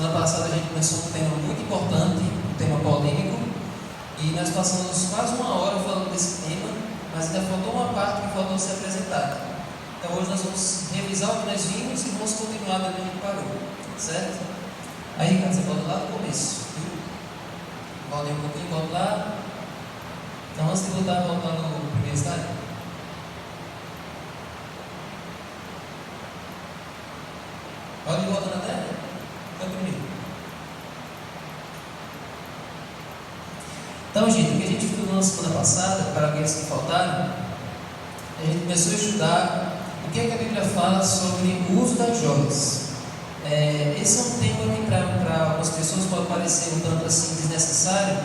Semana passada a gente começou um tema muito importante, um tema polêmico, e nós passamos quase uma hora falando desse tema, mas ainda faltou uma parte que faltou ser apresentada. Então hoje nós vamos revisar o que nós vimos e vamos continuar da onde a gente parou, certo? Aí, Ricardo, você volta lá no começo, viu? Volta aí um pouquinho, volta lá. Então antes de voltar no primeiro slide. Pode ir voltando até? Então primeiro. Então, gente, o que a gente estudou na semana passada, para aqueles que faltaram, a gente começou a estudar o que a Bíblia fala sobre o uso das joias. Esse é um tema que para algumas pessoas pode parecer um tanto assim desnecessário,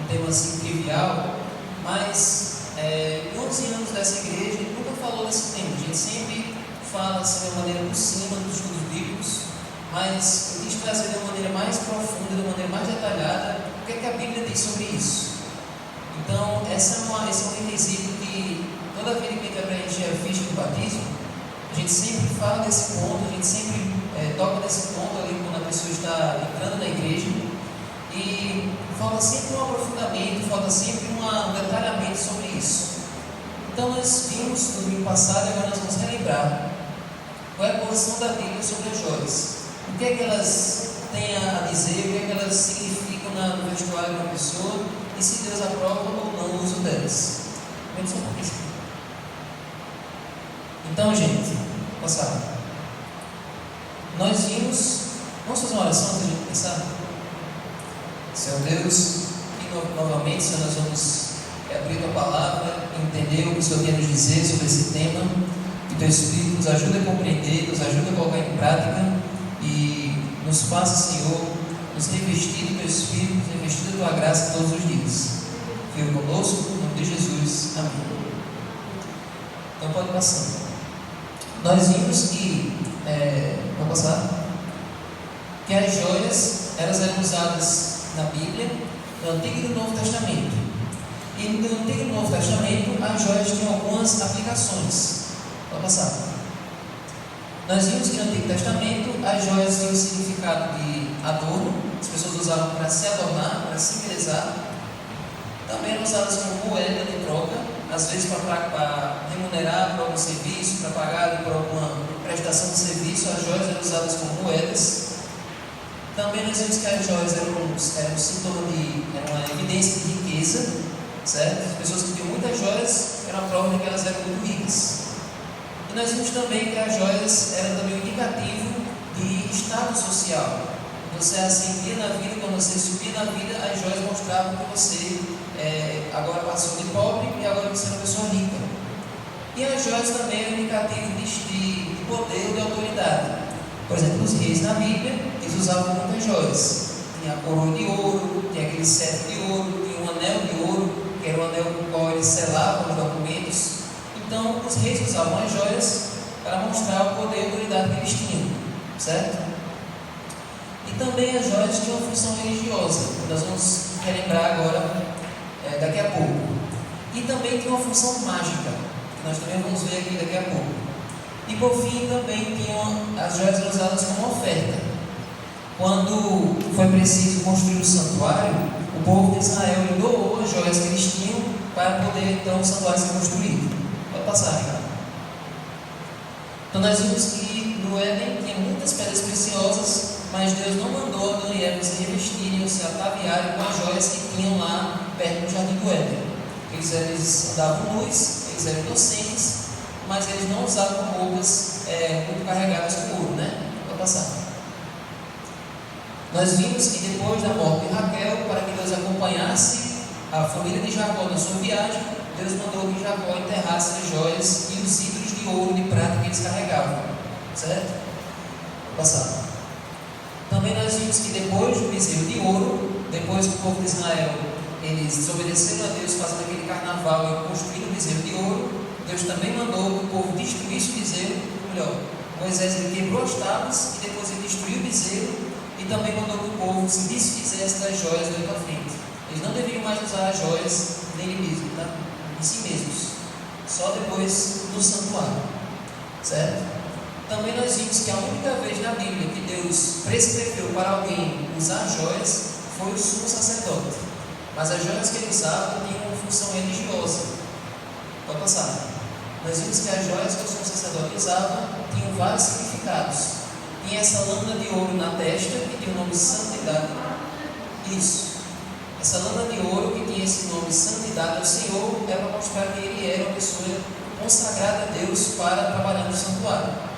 um tema assim trivial, mas em 11 anos dessa igreja a gente nunca falou desse tema. A gente sempre fala assim de uma maneira por cima dos estudos bíblicos, mas eu quis trazer de uma maneira mais profunda, de uma maneira mais detalhada, o que a Bíblia diz sobre isso. Então, esse é um requisito que toda vida que a gente vai preencher a ficha do batismo, a gente sempre fala desse ponto, a gente sempre toca nesse ponto ali quando a pessoa está entrando na igreja, e falta sempre um aprofundamento, falta sempre um detalhamento sobre isso. Então, nós vimos no domingo passado e agora nós vamos relembrar qual é a posição da Bíblia sobre as joias. O que é que elas têm a dizer, o que é que elas significam no vestuário de uma pessoa, e se Deus aprova ou não o uso delas. Vamos só um pouquinho. Então, gente, passar. Nós vimos. Vamos fazer uma oração antes de a gente começar? Senhor Deus, e novamente, Senhor, nós vamos abrir a tua palavra, entender o que o Senhor quer nos dizer sobre esse tema. Que o teu Espírito nos ajude a compreender, nos ajude a colocar em prática e nos faça, Senhor, nos revestir do teu Espírito, nos revestir da tua graça todos os dias. Fique conosco, em nome de Jesus. Amém. Então pode passar. Nós vimos que, vamos passar, que as joias, elas eram usadas na Bíblia, no Antigo e no Novo Testamento. E no Antigo e no Novo Testamento, as joias tinham algumas aplicações. Pode passar. Nós vimos que no Antigo Testamento as joias tinham o significado de adorno, as pessoas usavam para se adornar, para se embelezar. Também eram usadas como moeda de troca, às vezes para remunerar por algum serviço, para pagar por alguma prestação de serviço. As joias eram usadas como moedas. Também nós vimos que as joias eram sintoma eram uma evidência de riqueza, certo? As pessoas que tinham muitas joias eram a prova de que elas eram muito ricas. E nós vimos também que as joias eram também um indicativo de estado social. Quando você ascendia na vida, quando você subia na vida, as joias mostravam que você agora passou de pobre e agora você é uma pessoa rica. E as joias também eram um indicativo de poder, de autoridade. Por exemplo, os reis na Bíblia, eles usavam muitas joias. Tinha a coroa de ouro, tinha aquele cetro de ouro, tinha um anel de ouro, que era o anel com o qual eles selavam os documentos. Então, os reis usavam as joias para mostrar o poder e a autoridade que eles tinham, certo? E também as joias tinham uma função religiosa, que nós vamos relembrar agora, daqui a pouco. E também tinha uma função mágica, que nós também vamos ver aqui daqui a pouco. E por fim, também as joias eram usadas como oferta. Quando foi preciso construir o santuário, o povo de Israel doou as joias que eles tinham para poder então o santuário ser construído. Pode passar, Ricardo. Então nós vimos que no Éden tinha muitas pedras preciosas, mas Deus não mandou Adão e Eva se revestirem ou se ataviarem com as joias que tinham lá perto do jardim do Éden. Eles andavam nus, eles eram inocentes, mas eles não usavam roupas muito carregadas com ouro, né? Pode passar. Nós vimos que depois da morte de Raquel, para que Deus acompanhasse a família de Jacó na sua viagem, Deus mandou que Jacó enterrasse as joias e os ídolos de ouro e de prata que eles carregavam, certo? Vou passar. Também nós vimos que depois do bezerro de ouro, depois que o povo de Israel eles desobedeceram a Deus fazendo aquele carnaval e construindo o bezerro de ouro, Deus também mandou que o povo destruísse o bezerro. Melhor, Moisés ele quebrou as tábuas e depois ele destruiu o bezerro e também mandou que o povo se desfizesse das joias dali para frente. Eles não deveriam mais usar as joias nele mesmo, tá? Em si mesmos, só depois no santuário, certo? Também nós vimos que a única vez na Bíblia que Deus prescreveu para alguém usar joias foi o sumo sacerdote. Mas as joias que ele usava tinham uma função religiosa. Pode passar. Nós vimos que as joias que o sumo sacerdote usava tinham vários significados. Tinha essa lâmina de ouro na testa, que tinha o nome de santidade. Isso. Essa lâmina de ouro que tinha esse nome de santidade ao Senhor era para mostrar que ele era uma pessoa consagrada a Deus para trabalhar no santuário.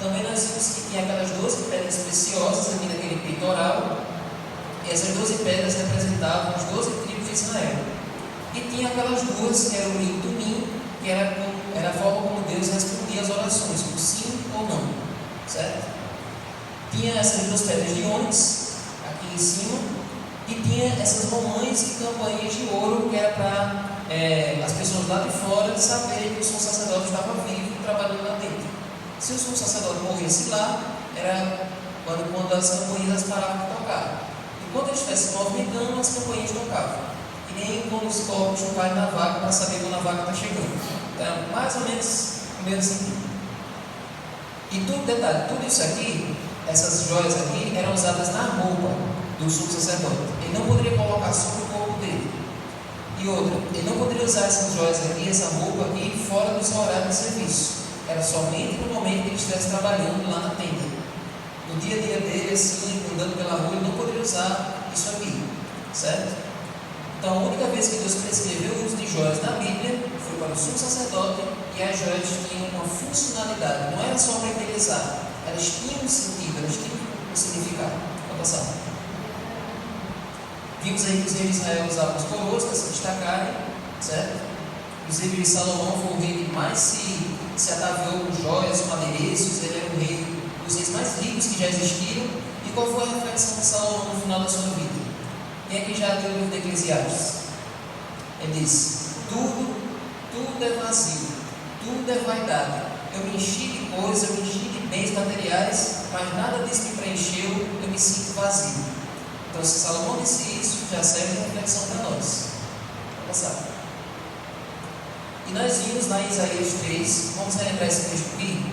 Também nós vimos que tinha aquelas 12 pedras preciosas aqui naquele peitoral. E essas 12 pedras representavam as 12 tribos de Israel. E tinha aquelas duas, que era o Urim e Tumim, que era a forma como Deus respondia às orações, por sim ou não. Certo? Tinha essas duas pedras de ônix, aqui em cima, e tinha essas mamães e campainhas de ouro, que era para as pessoas lá de fora saberem que o sumo sacerdote estava vivo e trabalhando lá dentro. Se o sumo sacerdote morresse lá, era quando as campainhas paravam de tocar. Enquanto ele estivesse movimentando, as campainhas tocavam. E nem quando os corpos não caem na vaca para saber quando a vaca está chegando. Então, mais ou menos o mesmo sentido. E detalhe, tudo isso aqui, essas joias aqui, eram usadas na roupa do sumo sacerdote. Ele não poderia colocar sobre o corpo dele. E outra, ele não poderia usar essas joias aqui, essa roupa aqui, fora do seu horário de serviço. Era somente no momento que ele estivesse trabalhando lá na tenda. No dia a dia dele, assim, andando pela rua, ele não poderia usar isso aqui, certo? Então, a única vez que Deus prescreveu o uso de joias na Bíblia foi para o sumo sacerdote, e as joias tinham uma funcionalidade, não era só para embelezar, elas tinham um sentido, elas tinham um significado. Vamos passar. Vimos aí que os reis de Israel usavam as coroas para se destacarem, certo? Inclusive, Salomão foi o rei que mais se ataviou com joias, com adereços. Ele era o rei dos reis mais ricos que já existiram. E qual foi a reflexão de Salomão no final da sua vida? Quem é que já leu o livro de Eclesiastes? Ele diz: tudo é vazio, tudo é vaidade. Eu me enchi de coisas, eu me enchi de bens materiais, mas nada disso me preencheu, eu me sinto vazio. Então, se Salomão disse isso, já serve de reflexão para nós. Vamos passar. E nós vimos lá em Isaías 3, vamos relembrar esse texto aqui.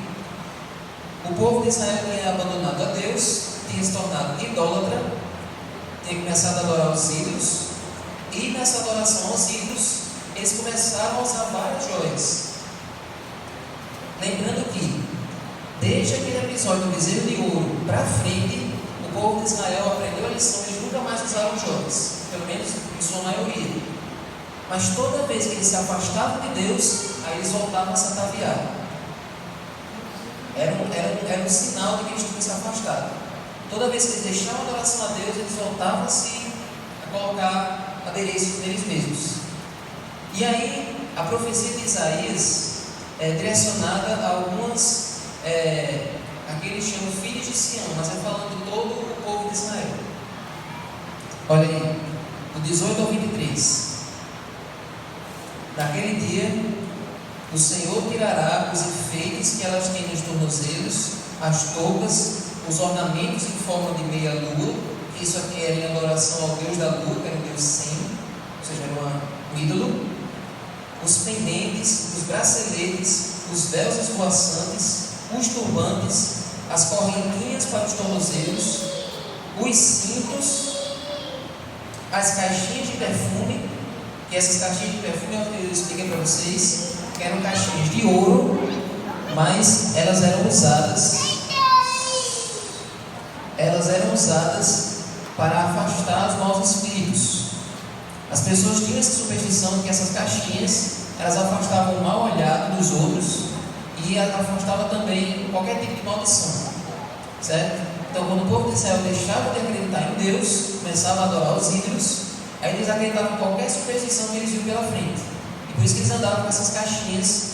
O povo de Israel tinha abandonado a Deus, tinha se tornado idólatra, tinha começado a adorar os ídolos, e nessa adoração aos ídolos, eles começaram a usar várias joias. Lembrando que, desde aquele episódio do bezerro de ouro para frente, o povo de Israel aprendeu a lição, eles nunca mais usaram joias, pelo menos em sua maioria. Mas toda vez que eles se afastavam de Deus, aí eles voltavam a se ataviar. Era um sinal de que eles tinham se afastado. Toda vez que eles deixavam a adoração a Deus, eles voltavam a colocar adereços deles mesmos. E aí, a profecia de Isaías é direcionada a algumas, aqui eles chamam filhos de Sião, mas é falando de todo o povo de Israel. Olha aí, do 18 ao 23. Naquele dia, o Senhor tirará os enfeites que elas têm nos tornozelos, as toucas, os ornamentos em forma de meia-lua, que isso aqui era em adoração ao Deus da lua, que era o Deus Sem, ou seja, era um ídolo, os pendentes, os braceletes, os véus esvoaçantes, os turbantes, as correntinhas para os tornozelos, os cintos, as caixinhas de perfume, que essas caixinhas de perfume eu expliquei para vocês, que eram caixinhas de ouro, mas elas eram usadas para afastar os maus espíritos. As pessoas tinham essa superstição de que essas caixinhas, elas afastavam o mau olhado dos outros e afastavam também qualquer tipo de maldição, certo? Então, quando o povo de Israel deixava de acreditar em Deus, começava a adorar os ídolos, aí eles acreditavam em qualquer superstição que eles viam pela frente. E por isso que eles andavam com essas caixinhas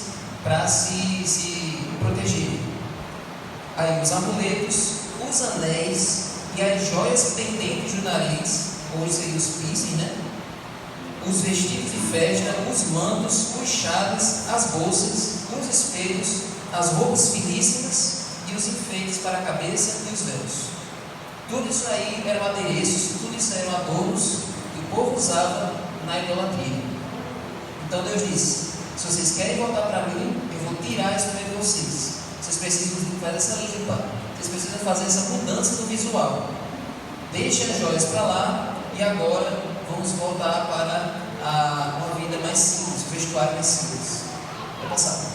para se proteger. Aí os amuletos, os anéis e as joias pendentes do nariz, hoje seriam os piercing, né? Os vestidos de festa, os mantos, os chaves, as bolsas, os espelhos, as roupas finíssimas e os enfeites para a cabeça e os véus. Tudo isso aí eram adereços, tudo isso eram adornos que o povo usava na idolatria. Então Deus disse: se vocês querem voltar para mim, eu vou tirar isso de vocês. Vocês precisam fazer essa limpa. Vocês precisam fazer essa mudança do visual. Deixe as joias para lá e agora vamos voltar para uma vida mais simples, um vestuário mais simples. Vai passar.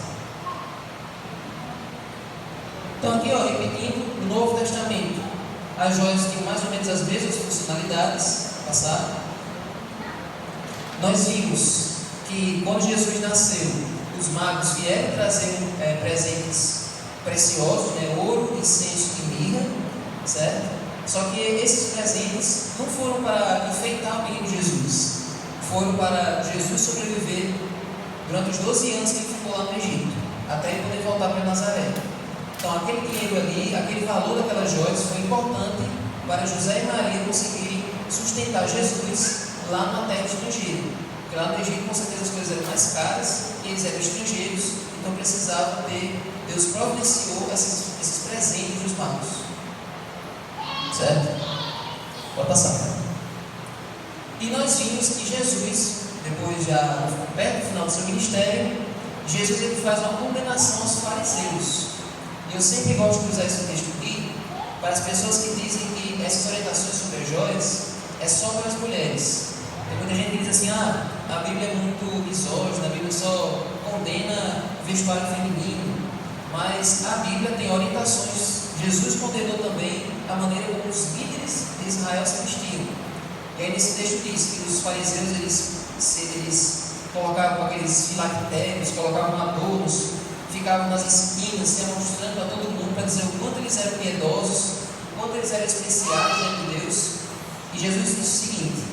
Então aqui, repetindo, no Novo Testamento, as joias tinham mais ou menos as mesmas funcionalidades. Passar. Nós vimos que quando Jesus nasceu, os magos vieram trazer presentes preciosos, ouro, incenso e mirra, certo? Só que esses presentes não foram para enfeitar o menino Jesus, foram para Jesus sobreviver durante os 12 anos que ele ficou lá no Egito, até ele poder voltar para Nazaré. Então aquele dinheiro ali, aquele valor daquelas joias foi importante para José e Maria conseguirem sustentar Jesus lá na terra estrangeira. Porque lá no Egito, com certeza, as coisas eram mais caras, e eles eram estrangeiros, então precisavam ter. Deus providenciou esses presentes dos magos. Certo? Pode passar. E nós vimos que Jesus, depois já perto do final do seu ministério, Jesus ele faz uma condenação aos fariseus. E eu sempre gosto de usar esse texto aqui para as pessoas que dizem que essas orientações sobre as joias é só para as mulheres. Tem muita gente que diz assim, a Bíblia é muito misógina, a Bíblia só condena vestuário feminino, mas a Bíblia tem orientações. Jesus condenou também a maneira como os líderes de Israel se vestiam. E aí nesse texto diz que os fariseus eles colocavam aqueles filactérios, colocavam adornos, ficavam nas esquinas se mostrando a todo mundo para dizer o quanto eles eram piedosos, o quanto eles eram especiais diante de Deus. E Jesus disse o seguinte: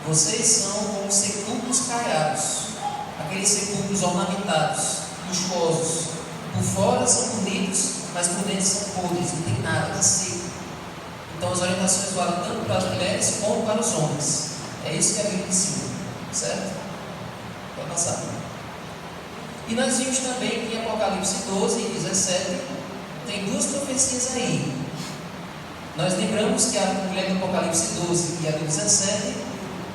vocês são como sepulcros caiados, aqueles sepulcros ornamentados, luxuosos. Por fora são bonitos, mas por dentro são podres, não tem nada, está seco. Então as orientações valem tanto para as mulheres como para os homens. É isso que a Bíblia ensina, certo? Pode passar. E nós vimos também que em Apocalipse 12 e 17 tem duas profecias aí. Nós lembramos que a mulher do Apocalipse 12 e a do 17,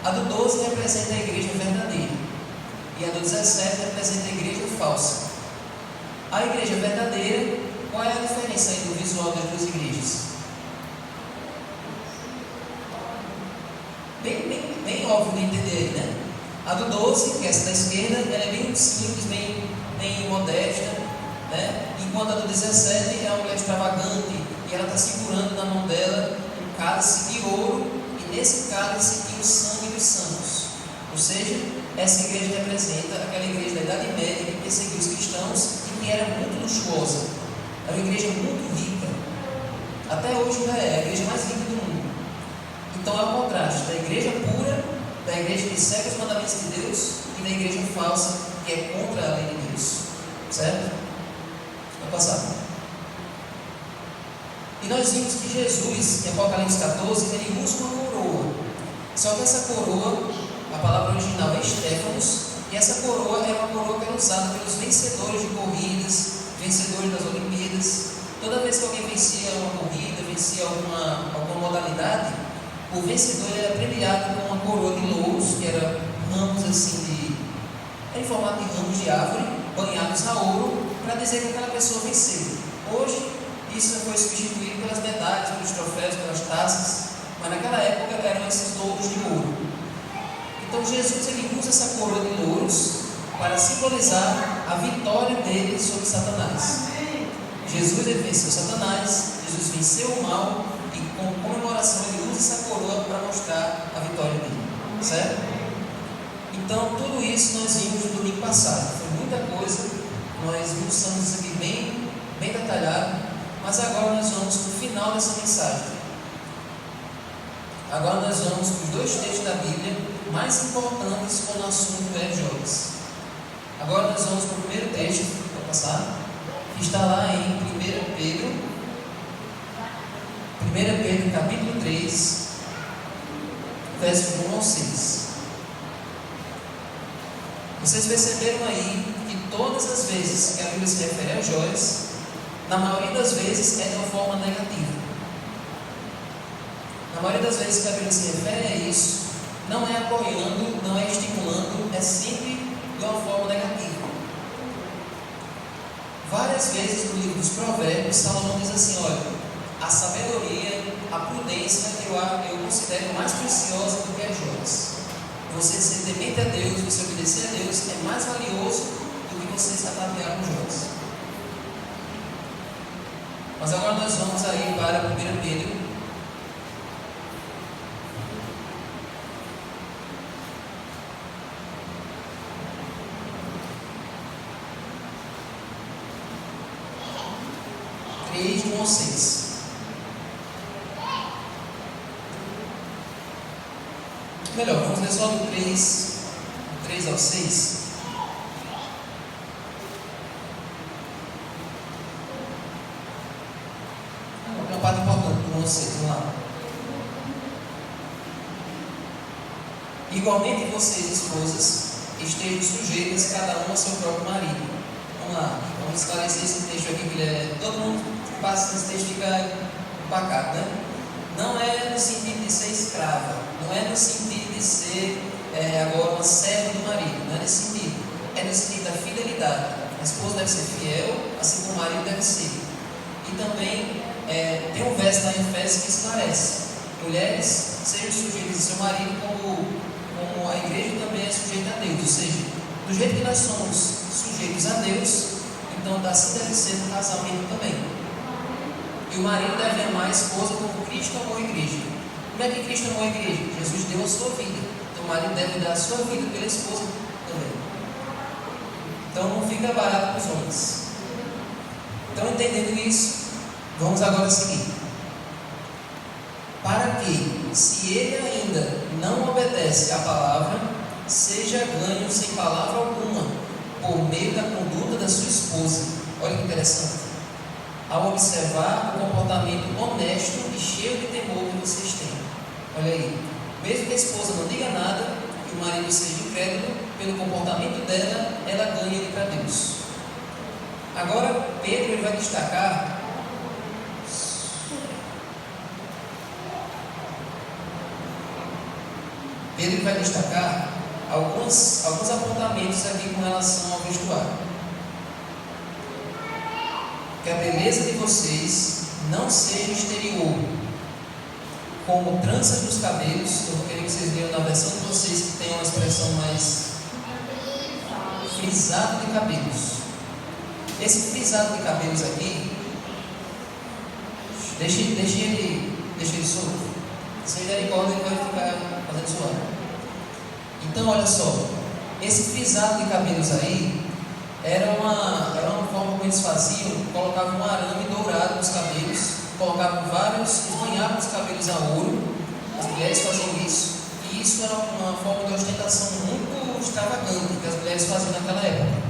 a do 12 representa a igreja verdadeira e a do 17 representa a igreja falsa. A igreja verdadeira, qual é a diferença aí do visual das duas igrejas? Bem óbvio de entender, né? A do 12, que é essa da esquerda, ela é bem simples, bem modesta, né? Enquanto a do 17 é uma mulher extravagante e ela está segurando na mão dela um cálice de ouro, e nesse cálice tem o sangue dos santos. Ou seja, essa igreja representa aquela igreja da Idade Média que perseguiu os cristãos e que era muito luxuosa. Era uma igreja muito rica. Até hoje ainda é a igreja mais rica do mundo. Então é o contraste da igreja pura, da igreja que segue os mandamentos de Deus, e da igreja falsa, que é contra a lei de Deus. Certo? Vai passar. E nós vimos que Jesus, em Apocalipse 14, ele usa uma coroa. Só que essa coroa, a palavra original é Estéfanos, e essa coroa é uma coroa que era usada pelos vencedores de corridas, vencedores das Olimpíadas. Toda vez que alguém vencia uma corrida, vencia alguma modalidade, o vencedor era premiado com uma coroa de louros, que era ramos assim em formato de ramos de árvore, banhados a ouro, para dizer que aquela pessoa venceu. Hoje, isso foi substituído pelas medalhas, pelos troféus, pelas taças, mas naquela época eram esses louros de ouro. Então Jesus ele usa essa coroa de louros para simbolizar a vitória dele sobre Satanás. Jesus ele venceu Satanás, Jesus venceu o mal, e com comemoração ele usa essa coroa para mostrar a vitória dele, certo? Então tudo isso nós vimos no domingo passado, foi muita coisa, nós ilustamos isso aqui bem detalhado, mas agora nós vamos para o final dessa mensagem. Agora nós vamos para os dois textos da Bíblia mais importantes quando o assunto é joias. Agora nós vamos para o primeiro texto, vou passar, que está lá em 1 Pedro capítulo 3, versos 1 ao 6. Vocês perceberam aí que todas as vezes que a Bíblia se refere a joias, na maioria das vezes é de uma forma negativa. Na maioria das vezes que a Bíblia se refere a isso, não é apoiando, não é estimulando, é sempre de uma forma negativa. Várias vezes no livro dos Provérbios, Salomão diz assim: olha, a sabedoria, a prudência, eu considero mais preciosa do que as joias. Você ser temente a Deus, você obedecer a Deus, é mais valioso do que você se ataviar com joias. Mas agora nós vamos aí para 1 Pedro. De 1 ao 6. Melhor, vamos ler só do 3 ao 6. É uma parte importante do 1 ao 6, vamos lá. Igualmente vocês, esposas, estejam sujeitas cada uma ao seu próprio marido. Vamos lá, vamos esclarecer esse texto aqui, que todo mundo passa nesse texto fica pacato, né? Não é no sentido de ser escrava, não é no sentido de ser agora uma serva do marido, não é nesse sentido, é no sentido da fidelidade. A esposa deve ser fiel, assim como o marido deve ser. E também tem um verso na Efésios que esclarece: mulheres, sejam sujeitas ao seu marido como a igreja também é sujeita a Deus. Ou seja, do jeito que nós somos sujeitos a Deus, então assim deve ser no casamento também. E o marido deve amar a esposa como Cristo amou a igreja. Como é que Cristo amou a igreja? Jesus deu a sua vida. Então o marido deve dar a sua vida pela esposa também. Então não fica barato para os homens. Então, entendendo isso, vamos agora seguir. Para que, se ele ainda não obedece à palavra, seja ganho sem palavra alguma, por meio da conduta da sua esposa. Olha que interessante. Ao observar o comportamento honesto e cheio de temor que vocês têm. Olha aí, mesmo que a esposa não diga nada, que o marido seja incrédulo, pelo comportamento dela, ela ganha ele para Deus. Agora, Pedro ele vai destacar alguns apontamentos aqui com relação ao vestuário. Que a beleza de vocês não seja exterior, como tranças nos cabelos. Eu vou querer que vocês leiam na versão de vocês que tem uma expressão mais frisado de cabelos. Esse frisado de cabelos aqui, deixa ele solto. Se ele der corda, ele vai ficar fazendo suor. Então, olha só, esse frisado de cabelos aí era uma forma como eles faziam: colocavam um arame dourado nos cabelos, colocavam banhavam os cabelos a ouro. As mulheres faziam isso, e isso era uma forma de ostentação muito extravagante que as mulheres faziam naquela época.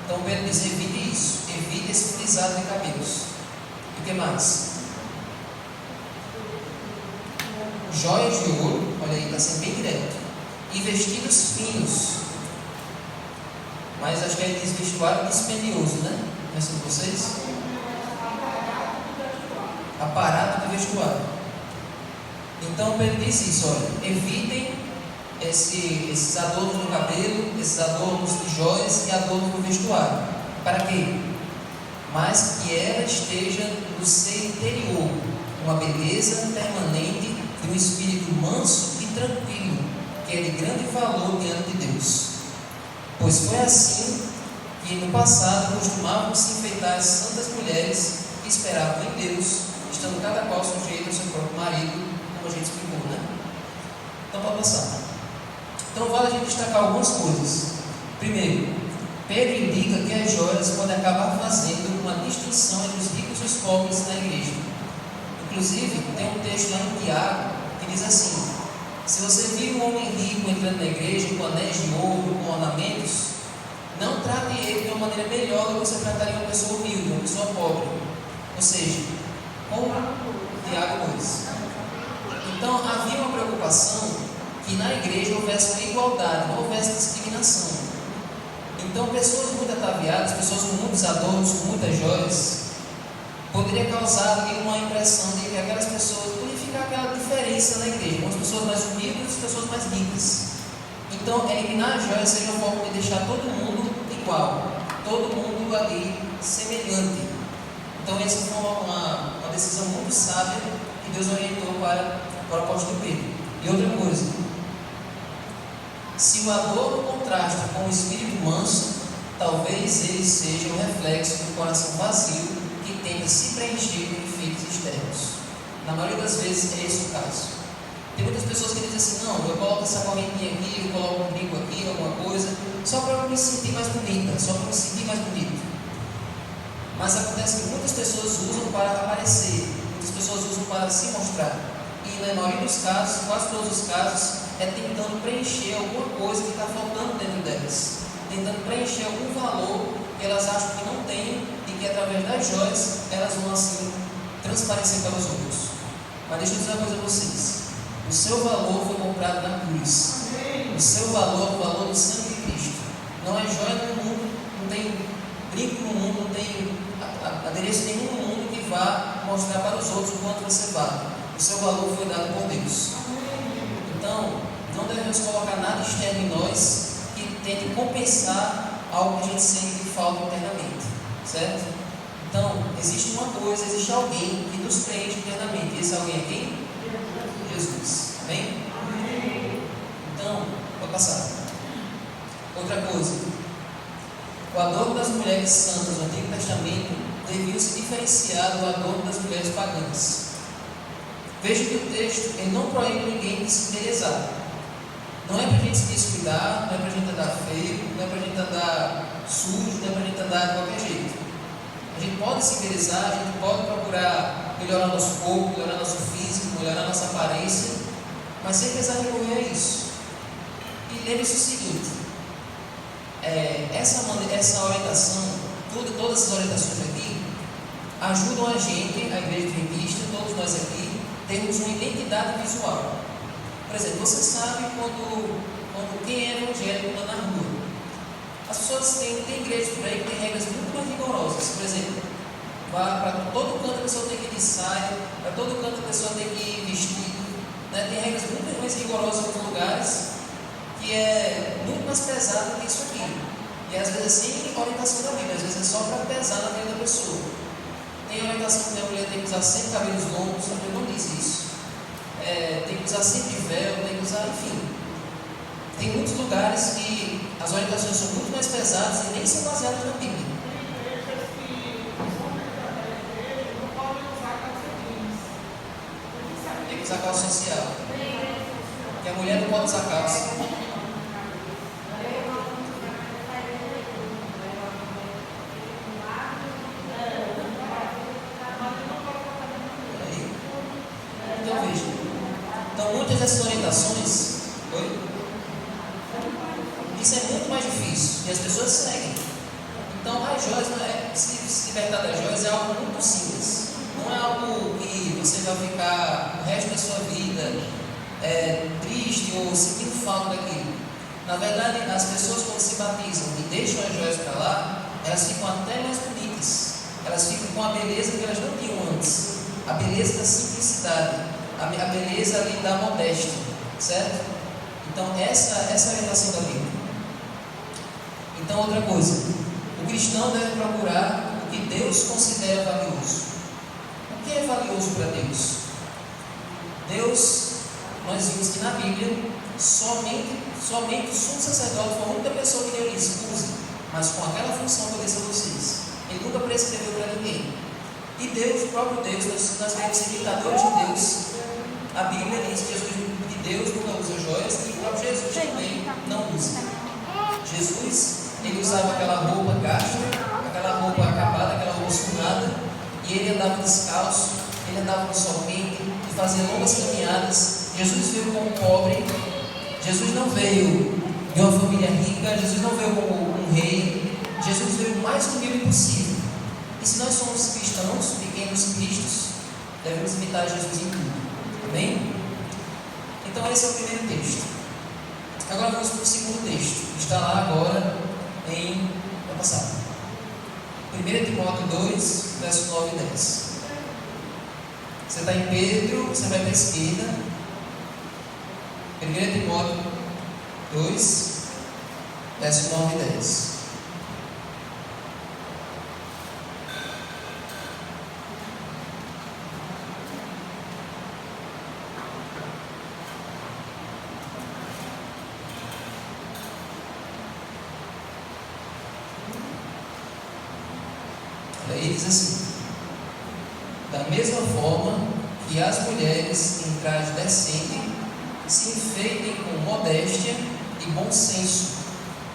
Então Pedro diz: evite isso, evite esse frisado de cabelos. E o que mais? Joias de ouro, olha aí, está sendo bem direto, e vestidos finos. Mas acho que ele diz vestuário dispendioso, né? Não é assim de vocês? Aparato de vestuário. Então Pedro diz isso: olha, evitem esses adornos no cabelo, esses adornos de joias e adornos no vestuário. Para quê? Mas que ela esteja no ser interior, uma beleza permanente de um espírito manso e tranquilo, que é de grande valor diante de Deus. Pois foi assim que no passado costumavam se enfeitar as santas mulheres que esperavam em Deus, estando cada qual sujeito ao seu próprio marido, como a gente explicou, né? Então pode passar. Então vale a gente destacar algumas coisas. Primeiro, Pedro indica que as joias podem acabar fazendo uma distinção entre os ricos e os pobres na igreja. Inclusive, tem um texto lá em Tiago que diz assim: se você vir um homem rico entrando na igreja com anéis de ouro, com ornamentos, não trate ele de uma maneira melhor do que você trataria uma pessoa humilde, uma pessoa pobre. Ou seja, como Tiago 2. Então havia uma preocupação que na igreja houvesse uma igualdade, não houvesse discriminação. Então pessoas muito ataviadas, pessoas com muitos adornos, com muitas joias, poderia causar ali uma impressão de que aquelas pessoas podia ficar aquela diferença na igreja, umas pessoas mais humildes e as pessoas mais ricas. Então eliminar as joias seria uma forma de deixar todo mundo igual, todo mundo ali semelhante. Então essa foi uma decisão muito sábia que Deus orientou para o apóstolo Pedro. E outra coisa, se o adorno contrasta com o espírito manso, talvez ele seja um reflexo do coração vazio que tenta se preencher com efeitos externos. Na maioria das vezes é esse o caso. Tem muitas pessoas que dizem assim: não, eu coloco essa correntinha aqui, eu coloco um brinco aqui, alguma coisa, só para eu me sentir mais bonita, só para eu me sentir mais bonito. Mas acontece que muitas pessoas usam para aparecer, muitas pessoas usam para se mostrar. E na maioria dos casos, quase todos os casos, é tentando preencher alguma coisa que está faltando dentro delas, tentando preencher algum valor que elas acham que não têm e que através das joias elas vão assim transparecer para os outros. Mas deixa eu dizer uma coisa a vocês: o seu valor foi comprado na cruz. O seu valor é o valor do sangue de Cristo. Não é joia no mundo, não tem brinco no mundo, não tem adereço nenhum no mundo que vá mostrar para os outros o quanto você vale. O seu valor foi dado por Deus. Então, não devemos colocar nada externo em nós que tente compensar algo que a gente sente que falta internamente, certo? Então, existe uma coisa, existe alguém que nos preenche internamente. E esse alguém é quem? Jesus. Amém? Então, vou passar. Outra coisa, o adorno das mulheres santas do Antigo Testamento devia se diferenciar do adorno das mulheres pagãs. Veja que o texto ele não proíbe ninguém de se embelezar. Não é para a gente se descuidar, não é para a gente andar feio, não é para a gente andar sujo, não é para a gente andar de qualquer jeito. A gente pode se embelezar, a gente pode procurar melhorar nosso corpo, melhorar nosso físico, melhorar nossa aparência, mas sem precisar recorrer a isso. E lembre-se o seguinte: essa orientação, todas essas orientações aqui, ajudam a gente, a Igreja Adventista, todos nós aqui, temos uma identidade visual. Por exemplo, você sabe quando quem é evangélico anda na rua. As pessoas têm igrejas por aí que têm regras muito mais rigorosas. Por exemplo, para todo canto a pessoa tem que ir de saia, para todo canto a pessoa tem que ir vestido. Né? Tem regras muito mais rigorosas nos lugares, que é muito mais pesado que isso aqui. E às vezes sem orientação da Bíblia, às vezes é só para pesar na vida da pessoa. Tem a orientação que a mulher tem que usar sempre cabelos longos, a Bíblia não diz isso. Tem que usar sempre véu, tem que usar, enfim. Tem muitos lugares que as orientações são muito mais pesadas e nem são baseadas na Bíblia. Tem que usar calça social. Porque a mulher não pode usar calça. Então veja. Então muitas dessas orientações, isso é muito mais difícil e as pessoas seguem. Então as joias, se libertar das joias é algo muito simples. Não é algo que você vai ficar o resto da sua vida triste ou sentindo falta daquilo. Na verdade, as pessoas quando se batizam e deixam as joias para lá, elas ficam até mais bonitas. Elas ficam com a beleza que elas não tinham antes. A beleza da simplicidade, a beleza ali da modéstia, certo? Então essa é a orientação da Bíblia. Então outra coisa, o cristão deve procurar o que Deus considera valioso. O que é valioso para Deus? Deus, nós vimos que na Bíblia, somente o sumo sacerdote foi a única pessoa que deu isso, use, mas com aquela função que eu disse a vocês. Ele nunca prescreveu para ninguém. E Deus, o próprio Deus, nós vemos imitadores de Deus. A Bíblia diz que Deus nunca usa joias e o próprio Jesus também não usa. Jesus, ele usava aquela roupa gasta, aquela roupa acabada, aquela roupa surrada, e ele andava descalço, ele andava no sol quente, e fazia longas caminhadas. Jesus veio como pobre, Jesus não veio de uma família rica, Jesus não veio como um rei, Jesus veio o mais humilde possível. E se nós somos cristãos, pequenos cristos, devemos imitar Jesus em tudo. Amém? Então esse é o primeiro texto. Agora vamos para o segundo texto, que está lá agora em... Vai passar. 1 Timóteo 2, verso 9 e 10. Você está em Pedro, você vai para a esquerda. 1 Timóteo 2, verso 9 e 10. diz assim: da mesma forma que as mulheres em traje decente se enfeitem com modéstia e bom senso,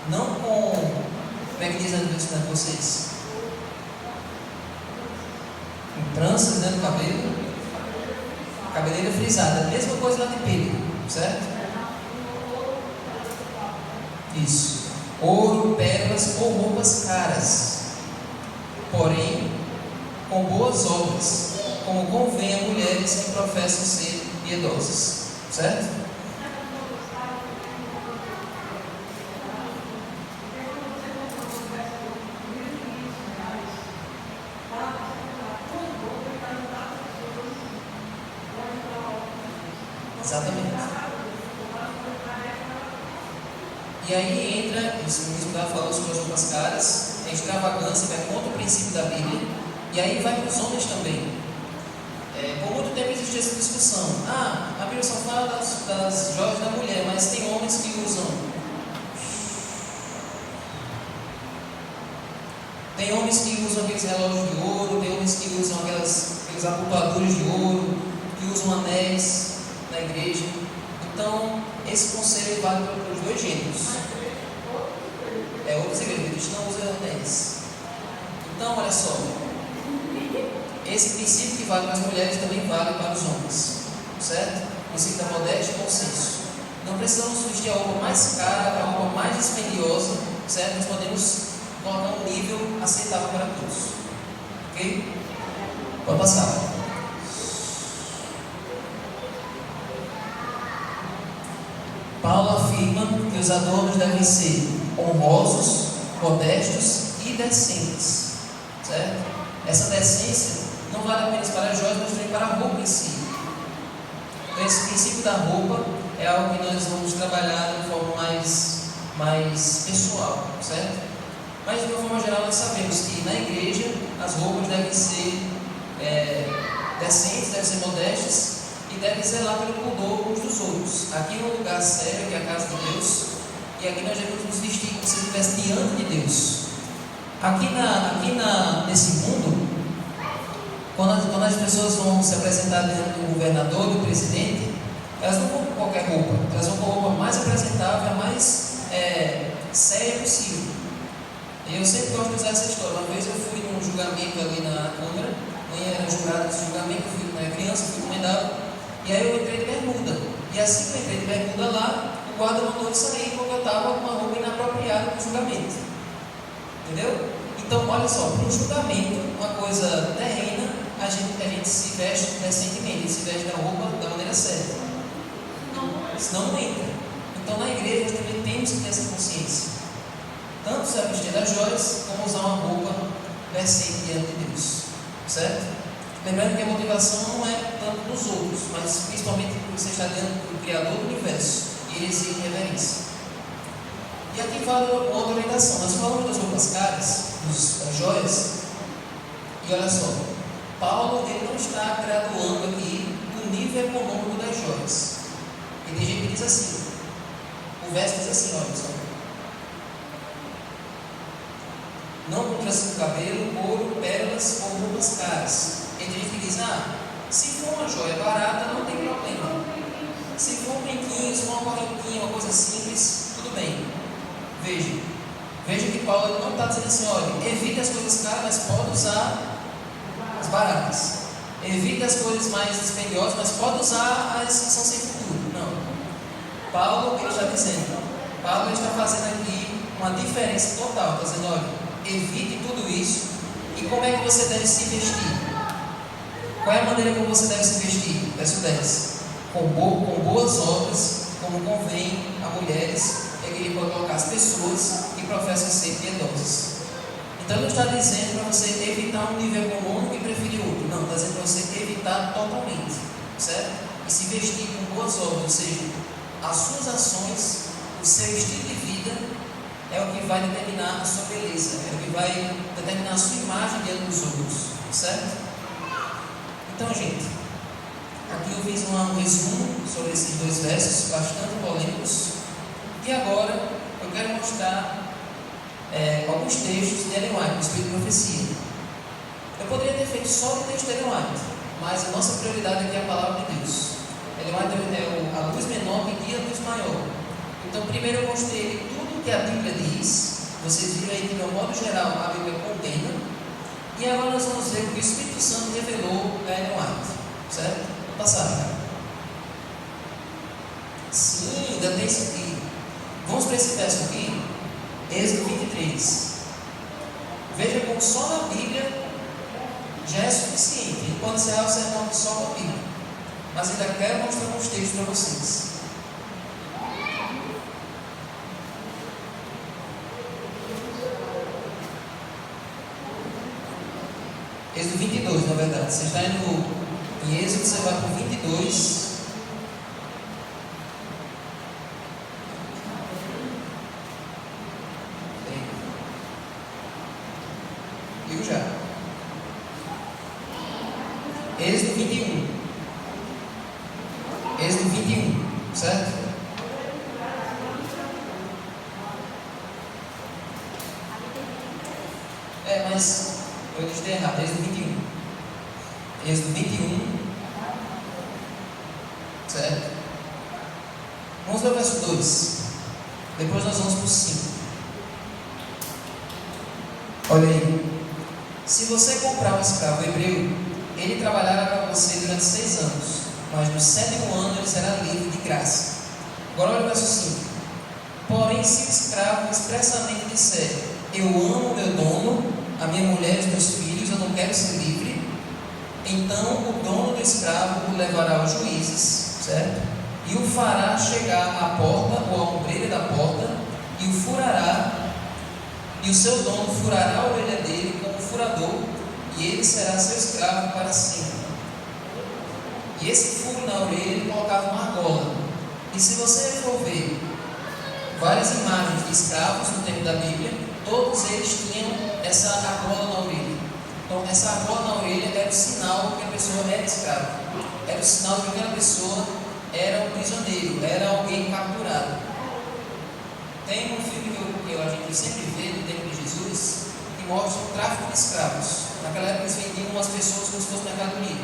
não com, como é que diz a Bíblia de vocês? Com tranças dentro do cabelo, cabeleira frisada, a mesma coisa lá de pelo, certo? Isso. Ouro, pérolas ou roupas caras, porém com boas obras, como convém a mulheres que professam ser piedosas, certo? Exatamente. E aí entra, isso mesmo já falou sobre as roupas caras, a extravagância vai contra o princípio da Bíblia, e aí vai para os homens também. Por muito tempo existe essa discussão. A Bíblia só fala das joias da mulher, mas tem homens que usam. Tem homens que usam aqueles relógios de ouro, tem homens que usam aqueles abotoadores de ouro, que usam anéis na igreja. Então, esse conselho vale para os dois gêneros. Outros igrejas não usam anéis. Então, olha só. Esse princípio que vale para as mulheres também vale para os homens, certo? O princípio da modéstia e bom senso. Não precisamos vestir a roupa mais cara, a roupa mais dispendiosa, certo? Nós podemos colocar um nível aceitável para todos, ok? Pode passar. Paulo afirma que os adornos devem ser honrosos, modestos e decentes, certo? Essa decência não vale apenas para as joias, mas também para a roupa em si. Então, esse princípio da roupa é algo que nós vamos trabalhar de forma mais pessoal, certo? Mas, de uma forma geral, nós sabemos que na igreja as roupas devem ser decentes, devem ser modestas e devem zelar pelo pudor uns dos outros. Aqui é um lugar sério, que é a casa de Deus, e aqui nós devemos nos vestir como se estivesse diante de Deus. Nesse mundo, quando as pessoas vão se apresentar diante do governador, do presidente, elas não vão com qualquer roupa, elas vão com a roupa mais apresentável, a mais séria possível. E eu sempre gosto de usar essa história. Uma vez eu fui num julgamento ali na Câmara, eu era jurado desse julgamento, eu fui criança, fui comendado, e aí eu entrei de bermuda. E assim que eu entrei de bermuda lá, o guarda mandou eu sair porque eu estava com uma roupa inapropriada para o julgamento. Entendeu? Então, olha só, para um julgamento, uma coisa terrena, a gente se veste decentemente, a gente se veste da roupa da maneira certa. Senão não entra. Então, na igreja, nós também temos que ter essa consciência. Tanto se vestir das joias, como usar uma roupa decente diante de Deus. Certo? Lembrando que a motivação não é tanto dos outros, mas principalmente porque você está diante do Criador do Universo, e ele exige reverência. E aqui vale uma outra orientação. Nós falamos das roupas caras, das joias, e olha só, Paulo ele não está graduando aqui o nível econômico das joias. E tem gente que diz assim, o verso diz assim, olha só, não com trança no cabelo, ouro, pérolas ou roupas caras. E tem gente que diz, se for uma joia barata, não tem problema. Se for um brinquinho, se for uma correntinha, uma coisa simples, tudo bem. Veja que Paulo não está dizendo assim, olha, evite as coisas caras, mas pode usar as baratas. Evite as coisas mais dispendiosas, mas pode usar as que são sem futuro. Não. Paulo, ele está dizendo, Paulo está fazendo aqui uma diferença total, está dizendo, olha, evite tudo isso. E como é que você deve se vestir? Qual é a maneira como você deve se vestir? Verso 10. Com boas obras, como convém a mulheres, ele pode colocar as pessoas que professam ser piedosas. Então ele não está dizendo para você evitar um nível econômico e preferir outro. Não, está dizendo para você evitar totalmente, certo? E se vestir com boas obras, ou seja, as suas ações, o seu estilo de vida é o que vai determinar a sua beleza, é o que vai determinar a sua imagem diante dos outros, certo? Então, gente, aqui eu fiz um resumo sobre esses dois versos, bastante polêmicos. E agora eu quero mostrar alguns textos de Ellen White, do Espírito de Profecia. Eu poderia ter feito só o texto de Ellen White, mas a nossa prioridade aqui é a palavra de Deus. Ellen White é a luz menor que guia a luz maior. Então, primeiro eu mostrei tudo que a Bíblia diz. Vocês viram aí que, de um modo geral, a Bíblia condena. E agora nós vamos ver o que o Espírito Santo revelou a Ellen White. Certo? Vou passar, cara. Sim, ainda tem isso aqui. Vamos para esse verso aqui. Êxodo 23. Veja como só na Bíblia já é suficiente. Ele pode encerrar o sermão aqui só com a Bíblia. Mas ainda quero mostrar uns textos para vocês. Êxodo 22, na verdade. Você está indo em Êxodo, você vai para o 22. Digo já. Êxodo 21. Êxodo 21, certo? Mas eu disse errado. Êxodo 21. Êxodo 21. Certo? Vamos para o verso 2. Depois nós vamos para o 5. Olha aí. Se você comprar um escravo hebreu, ele trabalhará para você durante 6 anos, mas no 7º ano ele será livre de graça. Agora olha o verso 5. Porém, se o escravo expressamente disser: eu amo meu dono, a minha mulher e os meus filhos, eu não quero ser livre, então o dono do escravo o levará aos juízes, certo? E o fará chegar à porta ou à ombreira da porta e o furará, e o seu dono furará a orelha dele com um furador, e ele será seu escravo para sempre. E esse furo na orelha ele colocava uma argola. E se você for ver várias imagens de escravos no tempo da Bíblia, todos eles tinham essa argola na orelha. Então, essa argola na orelha era o sinal que a pessoa era escrava. Era o sinal de que aquela pessoa era um prisioneiro, era alguém capturado. Tem um filme que a gente sempre vê no tempo de Jesus, que mostra o tráfico de escravos. Naquela época eles vendiam as pessoas como se fosse mercadoria.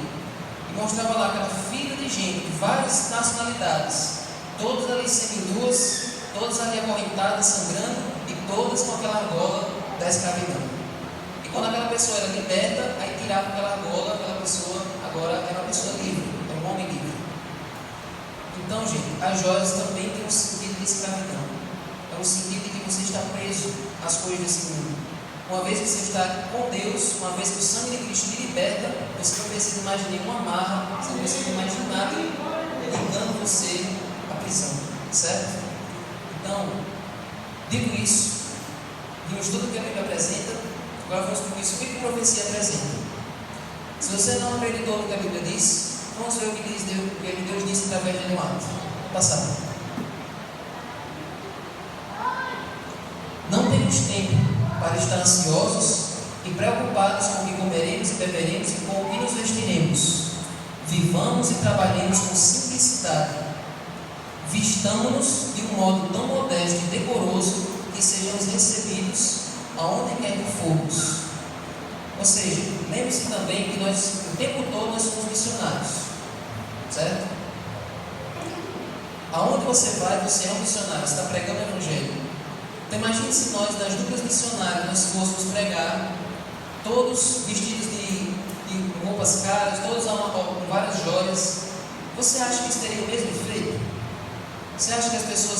E mostrava lá aquela fila de gente de várias nacionalidades, todas ali seminuas, todas ali acorrentadas, sangrando, e todas com aquela argola da escravidão. E quando aquela pessoa era liberta, aí tirava aquela argola, aquela pessoa agora era uma pessoa livre, era um homem livre. Então, gente, as joias também têm um sentido de escravidão. É um sentido de que você está preso às coisas desse mundo. Uma vez que você está com Deus, uma vez que o sangue de Cristo te liberta, você não precisa mais de nenhuma amarra, você não precisa mais de nada ligando você à prisão, certo? Então, dito isso, vimos tudo que a Bíblia apresenta, agora vamos para isso, o que a profecia apresenta. Se você não acreditou no que a Bíblia diz, vamos ver o que Deus disse através de Ellen White. Vou passar. Não temos tempo para estar ansiosos e preocupados com o que comeremos e beberemos e com o que nos vestiremos. Vivamos e trabalhemos com simplicidade. Vistamo-nos de um modo tão modesto e decoroso que sejamos recebidos aonde quer que formos. Ou seja, lembre-se também que nós, o tempo todo, nós somos missionários, certo? Aonde você vai, você é um missionário, você está pregando o Evangelho. Então imagine se nós, das duplas missionárias, nós fôssemos pregar, todos vestidos de roupas caras, todos com várias joias. Você acha que isso teria o mesmo efeito? Você acha que as pessoas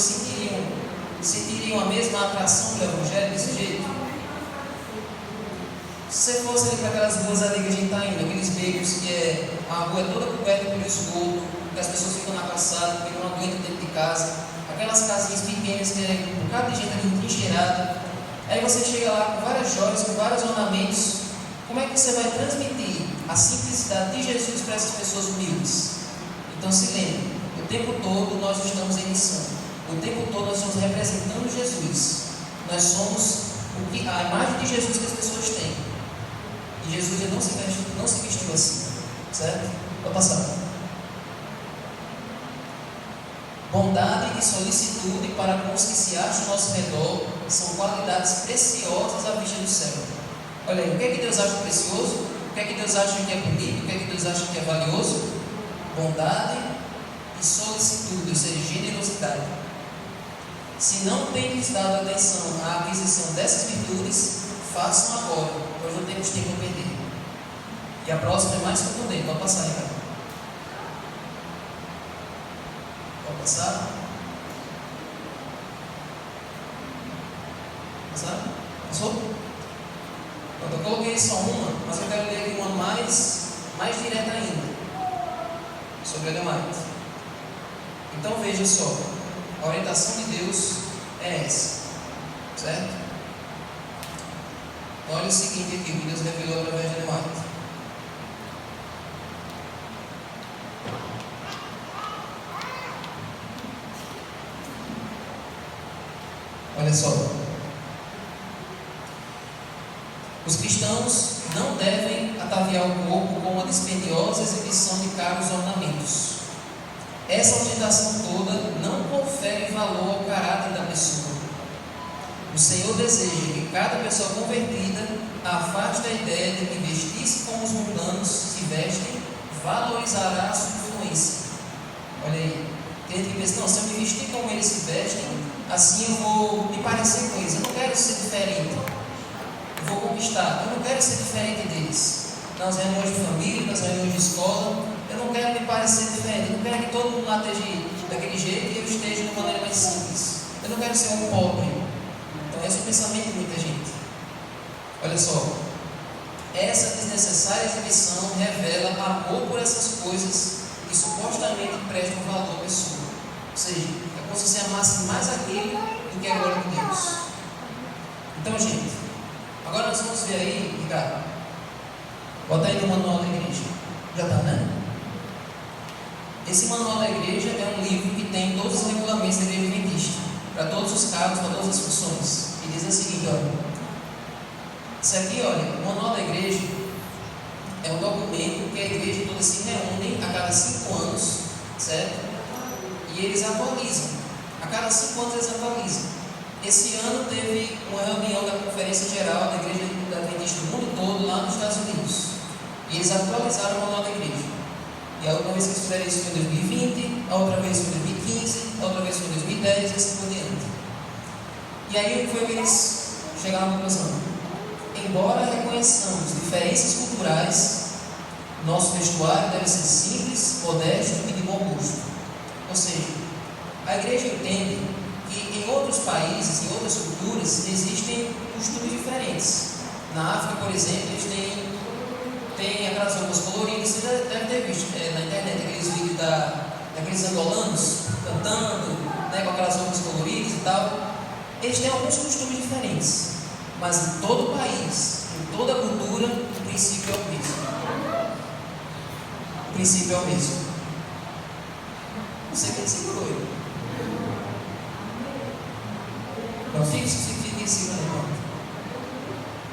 sentiriam a mesma atração do Evangelho desse jeito? Se você fosse ali para aquelas ruas ali que a gente está indo, aqueles becos que a rua é toda coberta por esgoto, que as pessoas ficam na calçada, que não aguentam dentro de casa, aquelas casinhas pequenas que é um bocado de gente ali trincheirada, aí você chega lá com várias joias, com vários ornamentos. Como é que você vai transmitir a simplicidade de Jesus para essas pessoas humildes? Então se lembre, o tempo todo nós estamos em missão, o tempo todo nós estamos representando Jesus, nós somos a imagem de Jesus que as pessoas têm, e Jesus ele não se vestiu assim, certo? Vou passar. Bondade e solicitude para com os que se acham ao nosso redor são qualidades preciosas à vista do céu. Olha aí, o que é que Deus acha precioso? O que é que Deus acha que é bonito? O que é que Deus acha que é valioso? Bondade e solicitude, ou seja, generosidade. Se não tem lhes dado atenção à aquisição dessas virtudes, façam agora, pois não temos tempo a perder. E a próxima é mais contundente. Pode passar aí, cara. Pode passar? Passar? Passou? Eu coloquei só uma, mas eu quero ler aqui uma mais direta ainda, sobre a demais. Então veja só, a orientação de Deus é essa, certo? Então olha o seguinte aqui, que Deus revelou através de demais. Olha só. Os cristãos não devem ataviar o corpo com uma dispendiosa exibição de caros ornamentos. Essa ostentação toda não confere valor ao caráter da pessoa. O Senhor deseja que cada pessoa convertida afaste a ideia de que vestir-se como os mundanos se vestem valorizará a sua influência. Olha aí, tem gente que pensa, não, se eu me vestir como eles se vestem, assim eu vou me parecer com eles, eu não quero ser diferente. Eu vou conquistar, eu não quero ser diferente deles. Nas reuniões de família, nas reuniões de escola, eu não quero me parecer diferente. Eu não quero que todo mundo lá esteja daquele jeito e eu esteja de uma maneira mais simples. Eu não quero ser um pobre. Então esse é o pensamento de muita gente. Olha só, essa desnecessária exibição revela amor por essas coisas que supostamente prestam valor à pessoa. Ou seja, é como se você amasse mais aquele do que a glória de Deus. Então, gente, agora nós vamos ver aí, Ricardo. Bota aí no manual da igreja. Já está, né? Esse manual da igreja é um livro que tem todos os regulamentos da igreja adventista, para todos os cargos, para todas as funções. E diz o seguinte, olha. Isso aqui, olha, o manual da igreja é um documento que a igreja toda se reúne a cada 5 anos, certo? E eles atualizam. A cada 5 anos eles atualizam. Esse ano teve uma reunião da Conferência Geral da Igreja Adventista do mundo todo lá nos Estados Unidos. E eles atualizaram o manual da igreja. E a última vez que eles fizeram isso foi em 2020, a outra vez foi em 2015, a outra vez foi em 2010 e assim por diante. E aí foi que eles chegaram à conclusão. Embora reconheçamos diferenças culturais, nosso vestuário deve ser simples, modesto e de bom gosto. Ou seja, a igreja entende que em outros países, em outras culturas, existem costumes diferentes. Na África, por exemplo, eles têm aquelas roupas coloridas. Você deve ter visto na internet aqueles vídeos daqueles angolanos cantando, né, com aquelas roupas coloridas e tal. Eles têm alguns costumes diferentes, mas em todo o país, em toda a cultura, o princípio é o mesmo. O princípio é o mesmo. Não sei quem segurou ele. Não fique em cima, não.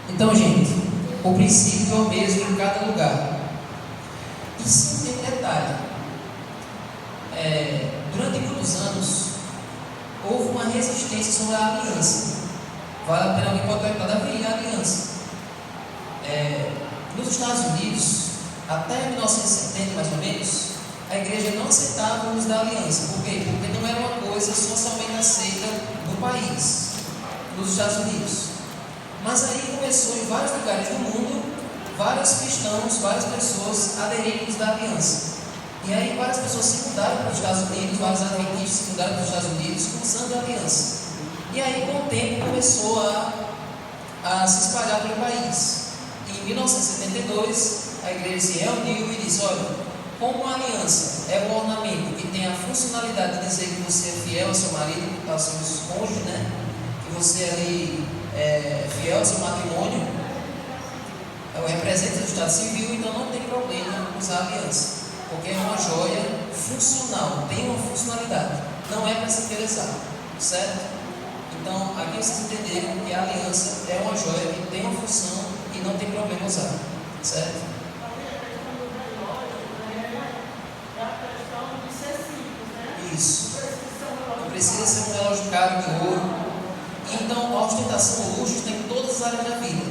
Então, gente, o princípio é o mesmo em cada lugar. E sim, tem um detalhe. Durante muitos anos, houve uma resistência sobre a aliança. Vale a pena alguém pode perguntar, Davi, a aliança. Nos Estados Unidos, até 1970 mais ou menos, a igreja não aceitava o uso da aliança. Por quê? Porque não era uma coisa socialmente aceita no país, nos Estados Unidos. Mas aí começou em vários lugares do mundo, vários cristãos, várias pessoas aderirem ao uso da aliança. E aí várias pessoas se mudaram para os Estados Unidos, vários adventistas se mudaram para os Estados Unidos usando a aliança. E aí com o tempo começou a se espalhar pelo país. Em 1972, a igreja se reuniu e disse, olha, como a aliança é um ornamento que tem a funcionalidade de dizer que você é fiel ao seu marido, aos seus cônjuges, né? Que você ali é fiel ao seu matrimônio, representa o Estado Civil, então não tem problema usar a aliança, porque é uma joia funcional, tem uma funcionalidade, não é para se interessar, certo? Então, aqui vocês entenderam que a aliança é uma joia que tem uma função e não tem problema usar, certo? Isso. Não precisa ser um relógio caro de ouro. Então, a ostentação ou luxo tem em todas as áreas da vida.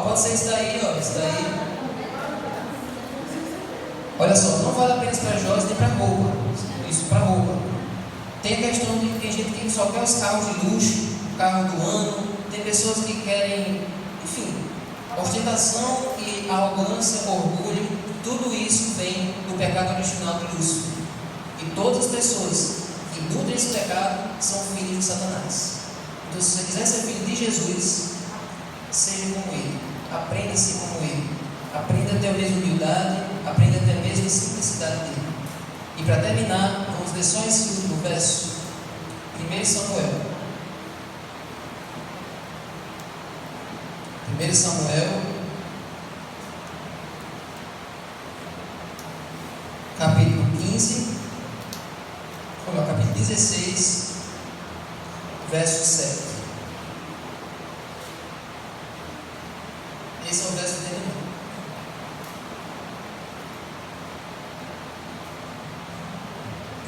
Pode ser isso daí, isso daí. Olha só, não vale apenas para joias nem para roupa. Isso, para roupa. Tem a questão de que tem gente que só quer os carros de luxo, carro do ano. Tem pessoas que querem, enfim, ostentação e arrogância, orgulho. Tudo isso vem do pecado original do Lúcifer. E todas as pessoas que nutrem esse pecado são filhos de Satanás. Então, se você quiser ser filho de Jesus, seja como ele. Aprenda a ser como ele. Aprenda a ter a mesma humildade. Aprenda a ter a mesma simplicidade dele. E para terminar, vamos ler só esse último verso. 1 Samuel. 1 Samuel, capítulo 15, capítulo 16, verso 7. Esse é o verso dele.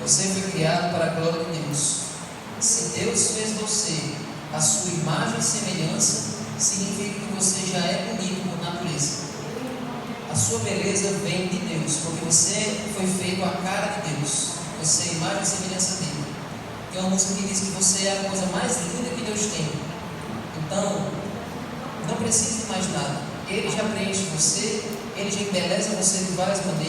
Você foi criado para a glória de Deus. Se Deus fez você a sua imagem e semelhança, significa que você já é bonito por natureza. A sua beleza vem de Deus, porque você foi feito à cara de Deus. Você é a imagem e semelhança dele. Tem uma música que diz que você é a coisa mais linda que Deus tem. Então, não precisa de mais nada. Ele já preenche você, ele já embeleza você de várias maneiras.